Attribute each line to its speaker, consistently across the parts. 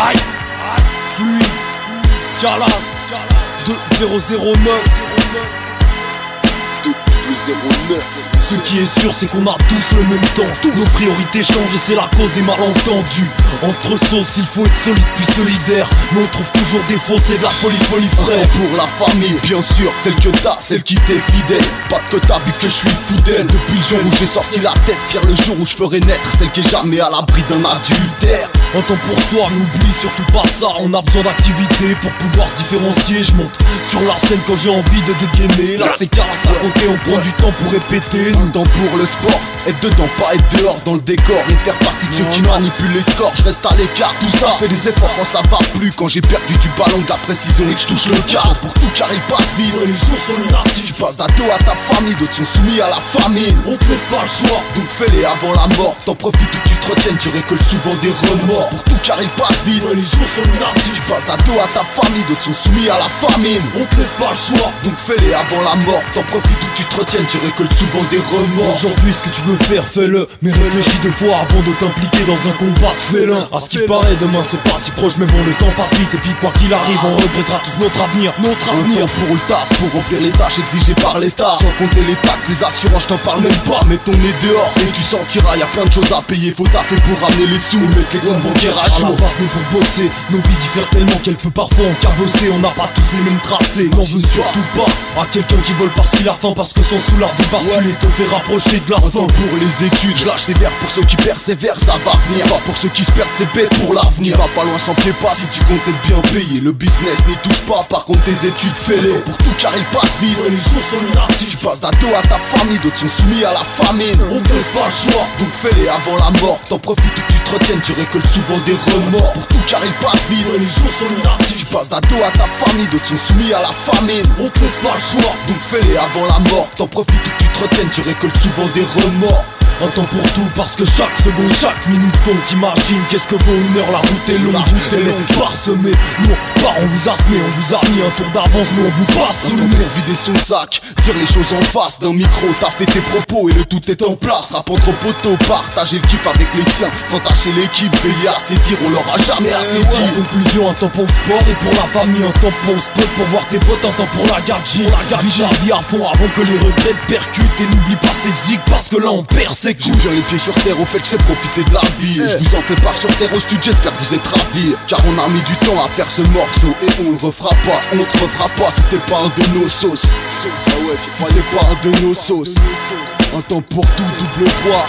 Speaker 1: Aïe, Fluide, Calas, 2009. Ce qui est sûr, c'est qu'on a tous le même temps. Nos priorités changent et c'est la cause des malentendus. Entre sauces, il faut être solide puis solidaire. Mais on trouve toujours des faux, c'est de la folie frère.
Speaker 2: Pour la famille, bien sûr, celle que t'as, celle qui t'est fidèle. Pas que t'as vu que je suis fou d'elle. Depuis le jour où j'ai sorti la tête, fier le jour où je ferai naître celle qui est jamais à l'abri d'un adultère.
Speaker 1: Un temps pour soi, n'oublie surtout pas ça. On a besoin d'activité pour pouvoir se différencier. Je monte sur la scène quand j'ai envie de dégainer. Là c'est Calas à côté, on prend du temps pour répéter.
Speaker 2: Un temps pour le sport, être dedans, pas être dehors dans le décor. Et faire partie de ceux qui manipulent les scores. Je reste à l'écart, tout ça. Je fais des efforts quand ça va plus. Quand j'ai perdu du ballon, de la précision et que je touche le quart. Pour tout car il passe vite.
Speaker 1: Les jours sont lunatiques.
Speaker 2: Tu passes d'ado à ta famille, d'autres sont soumis à la famine.
Speaker 1: On te laisse pas le choix,
Speaker 2: donc fais-les avant la mort. T'en profites où tu te retiennes, tu récoltes souvent des remords. Pour tout car il passe vite.
Speaker 1: Les jours sont lunatiques.
Speaker 2: Tu passes d'ado à ta famille, d'autres sont soumis à la famine.
Speaker 1: On te laisse pas le choix,
Speaker 2: donc fais-les avant la mort. T'en profites où tu te retiennes, tu récoltes souvent des remords.
Speaker 1: Aujourd'hui ce que tu veux faire, fais-le. Mais réfléchis deux fois avant de t'impliquer dans un combat de félin. À ce qui paraît, demain c'est pas si proche. Mais bon, le temps passe vite. Et puis quoi qu'il arrive, on regrettera tous notre avenir.
Speaker 2: Un temps pour le taf, pour remplir les tâches exigées par l'État. Sans compter les taxes, les assurances, je t'en parle même pas. Mets ton nez dehors et tu sentiras, y'a plein de choses à payer. Faut taffer pour ramener les sous et mettre les comptes bancaires à jour.
Speaker 1: À la base n'est pour bosser, nos vies diffèrent tellement qu'elle peut parfois en cabosser. On n'a pas tous les mêmes tracés, n'en veux surtout pas à quelqu'un qui vole parce qu'il a faim, parce que son sous la vie bascule et te fait rapprocher de la
Speaker 2: fin.
Speaker 1: fin.
Speaker 2: Pour les études, je lâche les verres pour ceux qui persévèrent, ça va venir. Pas pour ceux qui se perdent, c'est bête pour l'avenir. Va pas loin sans pied pas si tu comptes être bien payé. Le business n'y touche pas, par contre tes études fais-les. Pour tout car il passe vite.
Speaker 1: Les jours sont lunatiques.
Speaker 2: Tu passes d'ado à ta famille, d'autres sont soumis à la famine.
Speaker 1: On te laisse pas le choix,
Speaker 2: donc fais-les avant la mort. T'en profites où tu te retiennes, tu récoltes souvent des remords. Pour tout car il passe vite.
Speaker 1: Les jours sont lunatiques.
Speaker 2: Tu passes d'ado à ta famille, d'autres sont soumis à la famine.
Speaker 1: On te laisse pas le choix,
Speaker 2: donc fais-les avant la mort. T'en profites où tu te retiennes, tu récoltes souvent des remords.
Speaker 1: Un temps pour tout parce que chaque seconde, chaque minute compte. Imagine qu'est-ce que vaut une heure, la route est longue, route est longue, parsemée. Nous on part, on vous a semé, on vous a mis un tour d'avance, nous on vous passe sous le nez.
Speaker 2: Pour vider son sac, dire les choses en face d'un micro, t'as fait tes propos et le tout est en place. Rap entre poteaux, partager le kiff avec les siens, sans tâcher l'équipe, veiller à assez dire, on leur a jamais assez dit.
Speaker 1: En conclusion, un temps pour le sport et pour la famille, un temps pour le sport, pour voir tes potes, un temps pour la gadget. Vis la vie à fond avant que les regrets te percutent et n'oublie pas cette zig parce que là on persécute.
Speaker 2: J'ai bien les pieds sur terre, au fait je sais profiter de la vie. Je vous en fais part sur terre au studio, j'espère que vous êtes ravis. Car on a mis du temps à faire ce morceau et on le refera pas, on te refera pas si t'es pas un de nos sauces. Si t'es pas un de nos sauces. Un temps pour tout, double 3.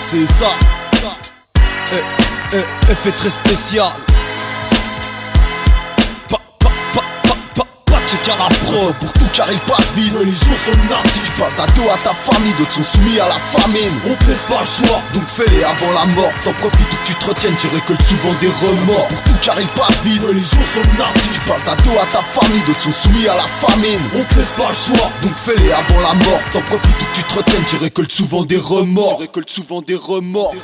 Speaker 2: C'est ça.
Speaker 1: Effet très spécial. Check à la prod.
Speaker 2: Pour tout car il passe vite.
Speaker 1: Les jours sont lunatiques.
Speaker 2: Tu passes d'ado à ta famille, d'autres sont soumis à la famine.
Speaker 1: On te laisse pas le choix,
Speaker 2: donc fais-les avant la mort. T'en profites où tu te retiennes, tu récoltes souvent des remords. Pour tout car il passe vite.
Speaker 1: Les jours sont lunatiques.
Speaker 2: Tu passes d'ado à ta famille, d'autres sont soumis à la famine.
Speaker 1: On te laisse pas le choix,
Speaker 2: donc fais-les avant la mort. T'en profites où tu te retiennes, tu récoltes souvent des remords. Tu récoltes souvent des remords.